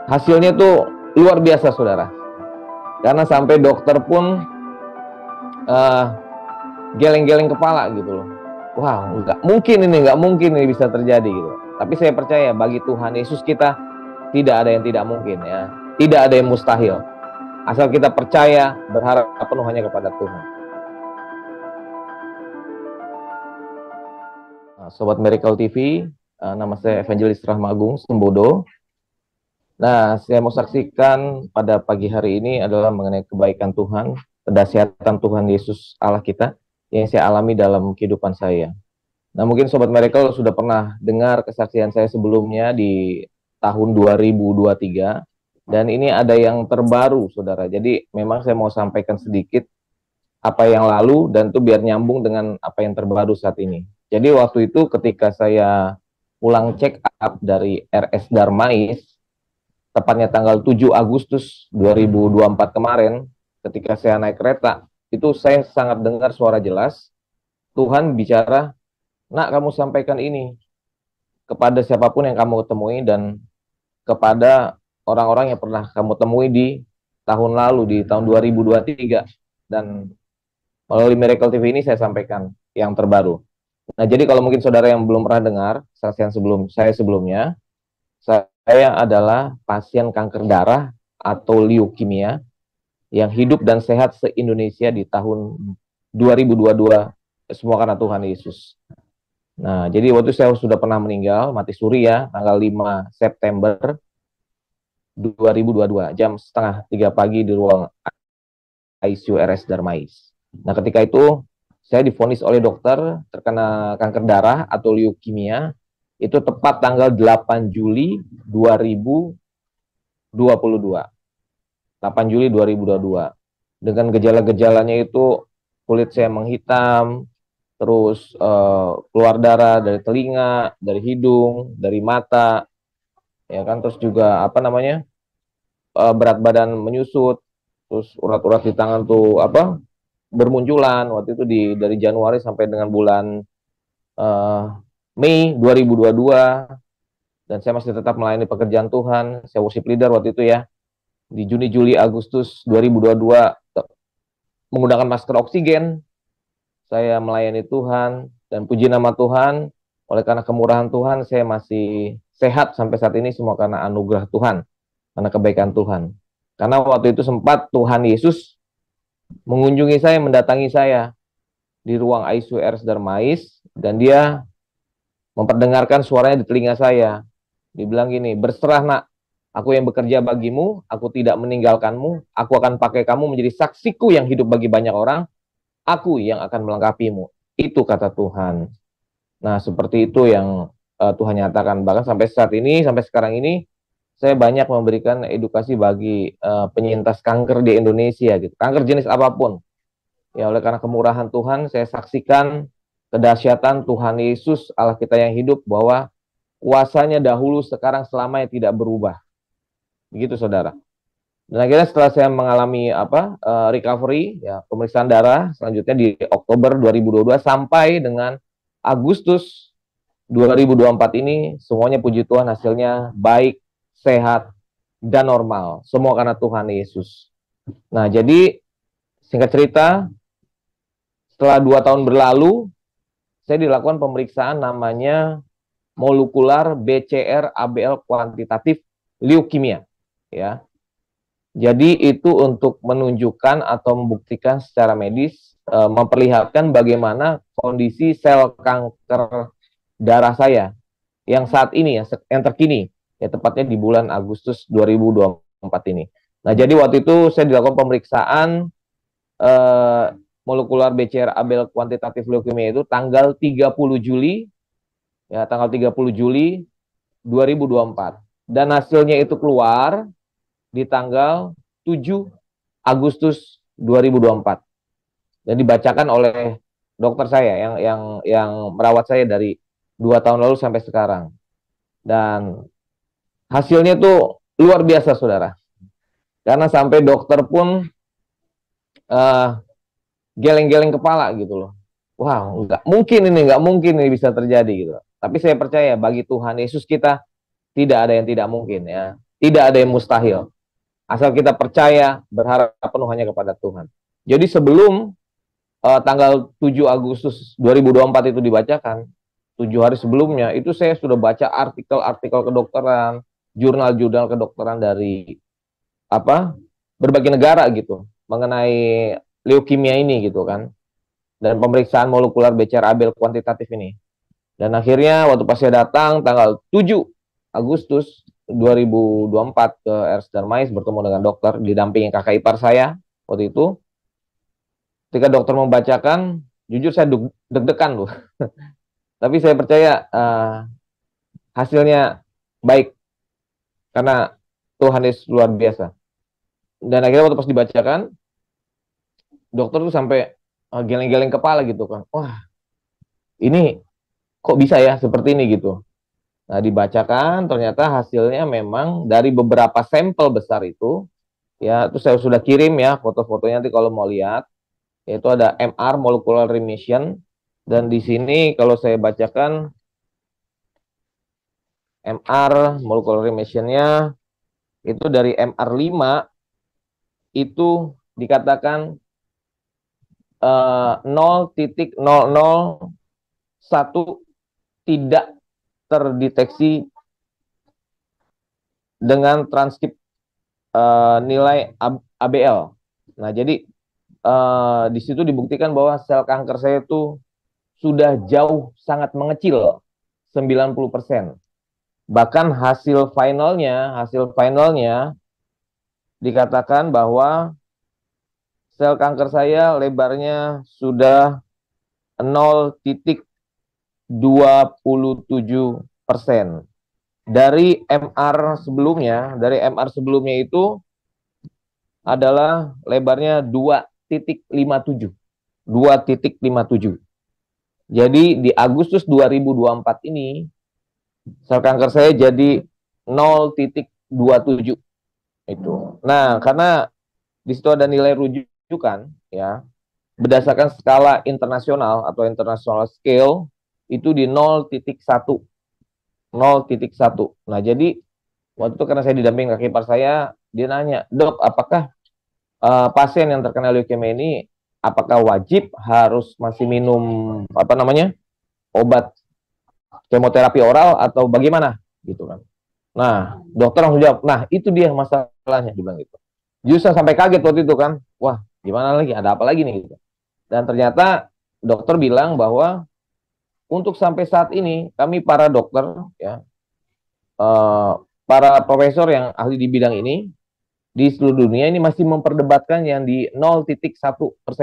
Hasilnya tuh luar biasa, saudara. Karena sampai dokter pun geleng-geleng kepala gitu loh. Wah, nggak mungkin ini bisa terjadi gitu. Tapi saya percaya bagi Tuhan Yesus kita tidak ada yang tidak mungkin ya. Tidak ada yang mustahil. Asal kita percaya, berharap penuh hanya kepada Tuhan. Sobat Miracle TV, nama saya Evangelis Rahmagung Sembodo. Nah, saya mau saksikan pada pagi hari ini adalah mengenai kebaikan Tuhan, kedahsyatan Tuhan Yesus Allah kita yang saya alami dalam kehidupan saya. Nah, mungkin Sobat Miracle sudah pernah dengar kesaksian saya sebelumnya di tahun 2023, dan ini ada yang terbaru, saudara. Jadi, memang saya mau sampaikan sedikit apa yang lalu, dan itu biar nyambung dengan apa yang terbaru saat ini. Jadi, waktu itu ketika saya pulang check up dari RS Darmais, tepatnya tanggal 7 Agustus 2024 kemarin, ketika saya naik kereta, itu saya sangat dengar suara jelas, Tuhan bicara, "Nak, kamu sampaikan ini kepada siapapun yang kamu temui dan kepada orang-orang yang pernah kamu temui di tahun lalu, di tahun 2023. Dan melalui Miracle TV ini saya sampaikan yang terbaru." Nah, jadi kalau mungkin saudara yang belum pernah dengar saksian sebelumnya, saya adalah pasien kanker darah atau leukemia yang hidup dan sehat se-Indonesia di tahun 2022, semua karena Tuhan Yesus. Nah, jadi waktu saya sudah pernah meninggal, mati suri ya, tanggal 5 September 2022, jam setengah 3 pagi di ruang ICU RS Darmais. Nah, ketika itu saya divonis oleh dokter terkena kanker darah atau leukemia, itu tepat tanggal 8 Juli 2022. 8 Juli 2022. Dengan gejala-gejalanya itu kulit saya menghitam, terus keluar darah dari telinga, dari hidung, dari mata, ya kan, terus juga berat badan menyusut, terus urat-urat di tangan tuh bermunculan waktu itu dari Januari sampai dengan bulan Mei 2022, dan saya masih tetap melayani pekerjaan Tuhan. Saya worship leader waktu itu ya. Di Juni, Juli, Agustus 2022 menggunakan masker oksigen, saya melayani Tuhan, dan puji nama Tuhan, oleh karena kemurahan Tuhan, saya masih sehat sampai saat ini, semua karena anugerah Tuhan, karena kebaikan Tuhan. Karena waktu itu sempat Tuhan Yesus mengunjungi saya, mendatangi saya di ruang ICU RS Darmais, dan dia memperdengarkan suaranya di telinga saya. Dibilang gini, "Berserah, Nak, aku yang bekerja bagimu, aku tidak meninggalkanmu, aku akan pakai kamu menjadi saksiku yang hidup bagi banyak orang, aku yang akan melengkapimu." Itu kata Tuhan. Nah, seperti itu yang Tuhan nyatakan. Bahkan sampai saat ini, sampai sekarang ini, saya banyak memberikan edukasi bagi penyintas kanker di Indonesia, gitu. Kanker jenis apapun. Ya, oleh karena kemurahan Tuhan, saya saksikan kedahsyatan Tuhan Yesus Allah kita yang hidup, bahwa kuasanya dahulu, sekarang, selamanya tidak berubah. Begitu, saudara. Dan akhirnya setelah saya mengalami recovery, ya, pemeriksaan darah selanjutnya di Oktober 2022 sampai dengan Agustus 2024 ini, semuanya puji Tuhan hasilnya baik, sehat, dan normal. Semua karena Tuhan Yesus. Nah, jadi singkat cerita, setelah 2 tahun berlalu, saya dilakukan pemeriksaan namanya molekular BCR ABL kuantitatif leukemia, ya. Jadi itu untuk menunjukkan atau membuktikan secara medis, memperlihatkan bagaimana kondisi sel kanker darah saya yang saat ini ya, yang terkini, ya, tepatnya di bulan Agustus 2024 ini. Nah, jadi waktu itu saya dilakukan pemeriksaan molekular BCR ABL kuantitatif leukemia itu tanggal 30 Juli, ya, tanggal 30 Juli 2024. Dan hasilnya itu keluar di tanggal 7 Agustus 2024. Dan dibacakan oleh dokter saya yang merawat saya dari 2 tahun lalu sampai sekarang. Dan hasilnya tuh luar biasa, saudara. Karena sampai dokter pun geleng-geleng kepala gitu loh. Wah, nggak mungkin ini bisa terjadi gitu. Tapi saya percaya bagi Tuhan Yesus kita tidak ada yang tidak mungkin ya. Tidak ada yang mustahil. Asal kita percaya, berharap penuh hanya kepada Tuhan. Jadi sebelum tanggal 7 Agustus 2024 itu dibacakan, 7 hari sebelumnya, itu saya sudah baca artikel-artikel kedokteran, jurnal-jurnal kedokteran dari berbagai negara gitu, mengenai leukemia ini gitu kan, dan pemeriksaan molekular BCR-ABL kuantitatif ini. Dan akhirnya waktu pas saya datang tanggal 7 Agustus 2024 ke RS Darmais bertemu dengan dokter, didampingi kakak ipar saya waktu itu. Ketika dokter membacakan, jujur saya deg-degan loh. Tapi saya percaya hasilnya baik, karena Tuhan Yesus luar biasa. Dan akhirnya waktu pas dibacakan, dokter tuh sampai geleng-geleng kepala gitu kan. Wah, ini kok bisa ya seperti ini gitu. Nah, dibacakan ternyata hasilnya memang dari beberapa sampel besar itu, ya, itu saya sudah kirim ya foto-fotonya nanti kalau mau lihat, yaitu ada MR molecular remission, dan di sini kalau saya bacakan MR molecular remission-nya itu dari MR5 itu dikatakan 0,001 tidak terdeteksi dengan transkrip nilai ABL. Nah, jadi di situ dibuktikan bahwa sel kanker saya itu sudah jauh sangat mengecil, 90%. Bahkan hasil finalnya dikatakan bahwa sel kanker saya lebarnya sudah 0,27%. Dari MR sebelumnya itu adalah lebarnya 2,57. 2,57. Jadi di Agustus 2024 ini sel kanker saya jadi 0,27 itu. Nah, karena di situ ada nilai rujukan ya, berdasarkan skala internasional atau international scale itu di 0,1. 0,1. Nah, jadi waktu itu karena saya didamping kaki ipar saya, dia nanya, "Dok, apakah pasien yang terkena leukemia ini apakah wajib harus masih minum obat kemoterapi oral atau bagaimana?" gitu kan. Nah, dokter langsung jawab, "Nah, itu dia masalahnya," dibilang gitu. Justru sampai kaget waktu itu kan. Wah, gimana lagi? Ada apa lagi nih gitu. Dan ternyata dokter bilang bahwa untuk sampai saat ini kami para dokter ya, para profesor yang ahli di bidang ini di seluruh dunia ini masih memperdebatkan yang di 0,1%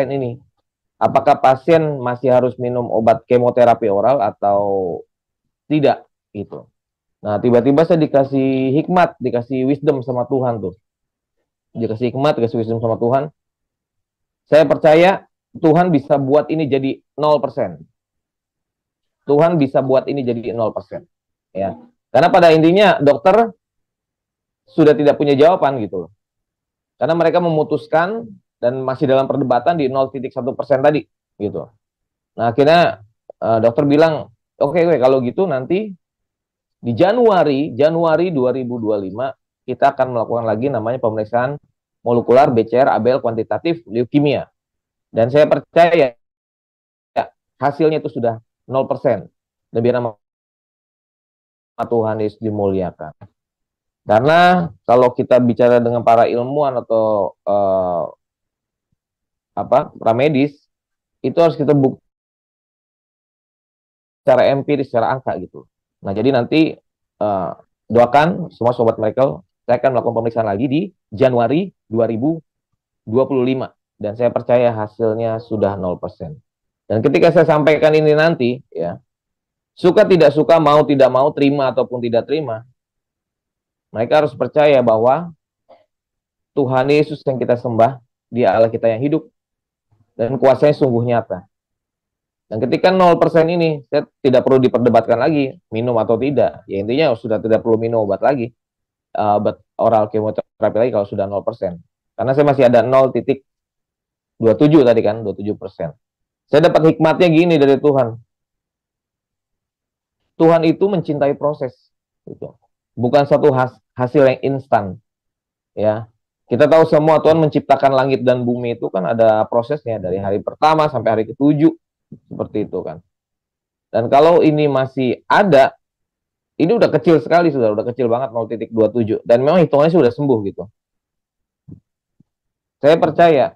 ini. Apakah pasien masih harus minum obat kemoterapi oral atau tidak gitu. Nah, tiba-tiba saya dikasih hikmat, dikasih wisdom sama Tuhan tuh. Dikasih hikmat, dikasih wisdom sama Tuhan. Saya percaya Tuhan bisa buat ini jadi 0%. Tuhan bisa buat ini jadi 0%. Ya. Karena pada intinya dokter sudah tidak punya jawaban gitu loh. Karena mereka memutuskan dan masih dalam perdebatan di 0,1% tadi gitu. Nah, akhirnya dokter bilang, oke, kalau gitu nanti di Januari 2025 kita akan melakukan lagi namanya pemeriksaan molekular BCR-ABL kuantitatif leukemia. Dan saya percaya ya, hasilnya itu sudah 0%. Dan biar nama Tuhan Yesus dimuliakan. Karena kalau kita bicara dengan para ilmuwan atau pramedis, itu harus kita bukti secara empiris, secara angka gitu. Nah, jadi nanti doakan semua sobat Michael, saya akan melakukan pemeriksaan lagi di Januari 2025. Dan saya percaya hasilnya sudah 0%. Dan ketika saya sampaikan ini nanti, ya, suka tidak suka, mau tidak mau, terima ataupun tidak terima, mereka harus percaya bahwa Tuhan Yesus yang kita sembah, Dia Allah kita yang hidup, dan kuasanya sungguh nyata. Dan ketika 0% ini, saya tidak perlu diperdebatkan lagi, minum atau tidak. Ya intinya sudah tidak perlu minum obat lagi, obat oral kemoterapi lagi kalau sudah 0%. Karena saya masih ada 0,27 tadi kan, 27%. Saya dapat hikmatnya gini dari Tuhan. Tuhan itu mencintai proses. Gitu. bukan suatu hasil yang instan, ya. Kita tahu semua Tuhan menciptakan langit dan bumi itu kan ada prosesnya dari hari pertama sampai hari ketujuh, seperti itu kan. Dan kalau ini masih ada, ini udah kecil sekali, udah kecil banget 0,27, dan memang hitungannya sudah sembuh gitu. Saya percaya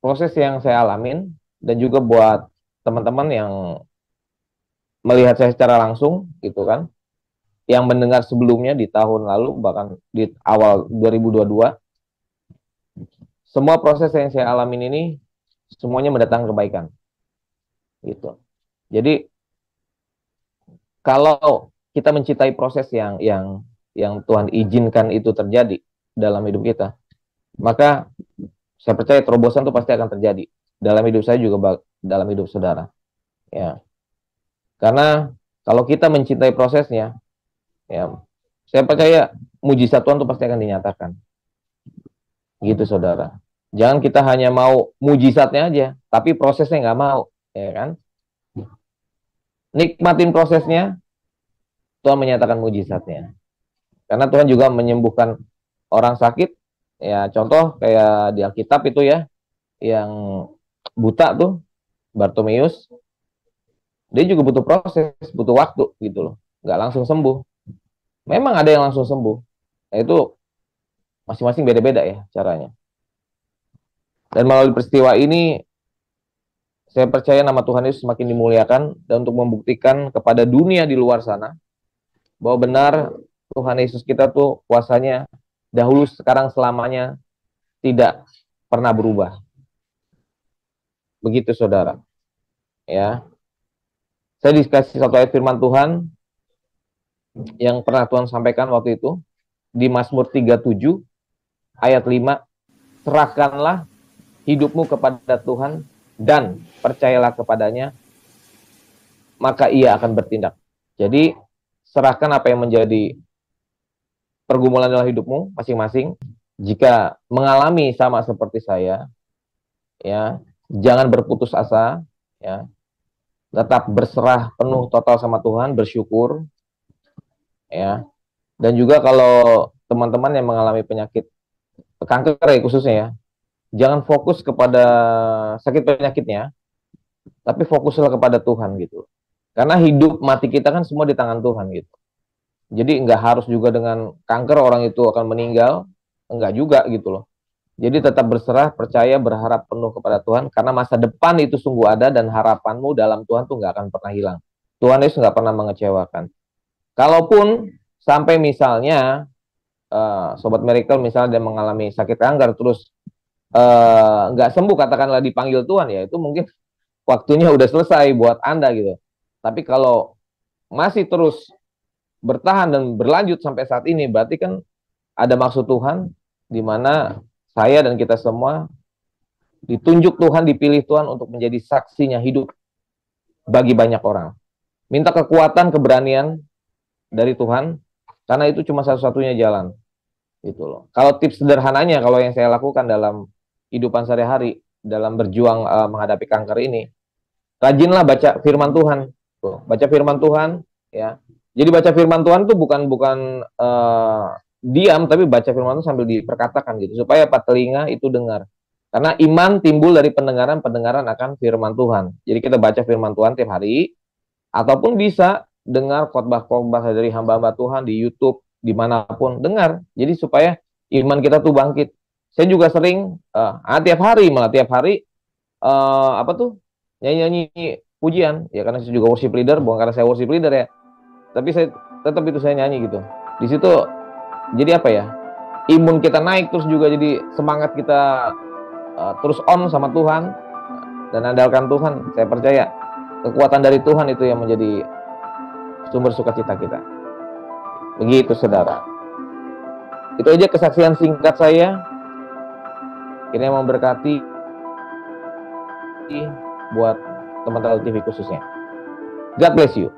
proses yang saya alamin, dan juga buat teman-teman yang melihat saya secara langsung gitu kan, yang mendengar sebelumnya di tahun lalu bahkan di awal 2022, semua proses yang saya alamin ini semuanya mendatangkan kebaikan gitu. Jadi kalau kita mencintai proses yang Tuhan izinkan itu terjadi dalam hidup kita, maka saya percaya terobosan itu pasti akan terjadi dalam hidup saya juga dalam hidup saudara. Ya, karena kalau kita mencintai prosesnya, ya, saya percaya mujizat Tuhan itu pasti akan dinyatakan. Gitu saudara. Jangan kita hanya mau mujizatnya aja, tapi prosesnya nggak mau, ya kan? Nikmatin prosesnya, Tuhan menyatakan mujizatnya. Karena Tuhan juga menyembuhkan orang sakit, ya contoh kayak di Alkitab itu ya, yang buta tuh, Bartomeus, dia juga butuh proses, butuh waktu gitu loh, nggak langsung sembuh. Memang ada yang langsung sembuh, nah, itu masing-masing beda-beda ya caranya. Dan melalui peristiwa ini, saya percaya nama Tuhan Yesus semakin dimuliakan, dan untuk membuktikan kepada dunia di luar sana bahwa benar Tuhan Yesus kita tuh kuasanya dahulu, sekarang, selamanya tidak pernah berubah. Begitu saudara. Ya, saya dikasih satu ayat firman Tuhan yang pernah Tuhan sampaikan waktu itu di Mazmur 37 ayat 5, serahkanlah hidupmu kepada Tuhan dan percayalah kepadanya, maka ia akan bertindak. Jadi serahkan apa yang menjadi pergumulan dalam hidupmu masing-masing. Jika mengalami sama seperti saya, ya, jangan berputus asa, ya. Tetap berserah penuh total sama Tuhan, bersyukur, ya. Dan juga kalau teman-teman yang mengalami penyakit kanker ya khususnya ya, jangan fokus kepada sakit penyakitnya, tapi fokuslah kepada Tuhan gitu. Karena hidup mati kita kan semua di tangan Tuhan gitu. Jadi nggak harus juga dengan kanker orang itu akan meninggal, enggak juga gitu loh. Jadi tetap berserah, percaya, berharap penuh kepada Tuhan, karena masa depan itu sungguh ada, dan harapanmu dalam Tuhan tuh nggak akan pernah hilang. Tuhan Yesus nggak pernah mengecewakan. Kalaupun sampai misalnya Sobat Miracle misalnya dia mengalami sakit kanker, terus nggak sembuh, katakanlah dipanggil Tuhan, ya itu mungkin waktunya udah selesai buat Anda gitu. Tapi kalau masih terus bertahan dan berlanjut sampai saat ini, berarti kan ada maksud Tuhan, di mana saya dan kita semua ditunjuk Tuhan, dipilih Tuhan untuk menjadi saksinya hidup bagi banyak orang. Minta kekuatan, keberanian dari Tuhan, karena itu cuma satu-satunya jalan. Gitu loh. Kalau tips sederhananya, kalau yang saya lakukan dalam kehidupan sehari-hari, dalam berjuang menghadapi kanker ini, rajinlah baca firman Tuhan. Tuh, baca firman Tuhan, ya. Jadi baca firman Tuhan itu bukan diam, tapi baca firman Tuhan sambil diperkatakan gitu, supaya apa? Telinga itu dengar. Karena iman timbul dari pendengaran, pendengaran akan firman Tuhan. Jadi kita baca firman Tuhan tiap hari, ataupun bisa dengar khotbah-khotbah dari hamba-hamba Tuhan di YouTube, dimanapun, dengar. Jadi supaya iman kita tuh bangkit. Saya juga sering, tiap hari, nyanyi-nyanyi pujian. Ya karena saya juga worship leader, bukan karena saya worship leader ya. Tapi saya tetap itu saya nyanyi gitu. Di situ jadi apa ya? Imun kita naik, terus juga jadi semangat kita terus on sama Tuhan dan andalkan Tuhan. Saya percaya kekuatan dari Tuhan itu yang menjadi sumber sukacita kita. Begitu saudara. Itu aja kesaksian singkat saya. Kiranya memberkati buat teman-teman TV khususnya. God bless you.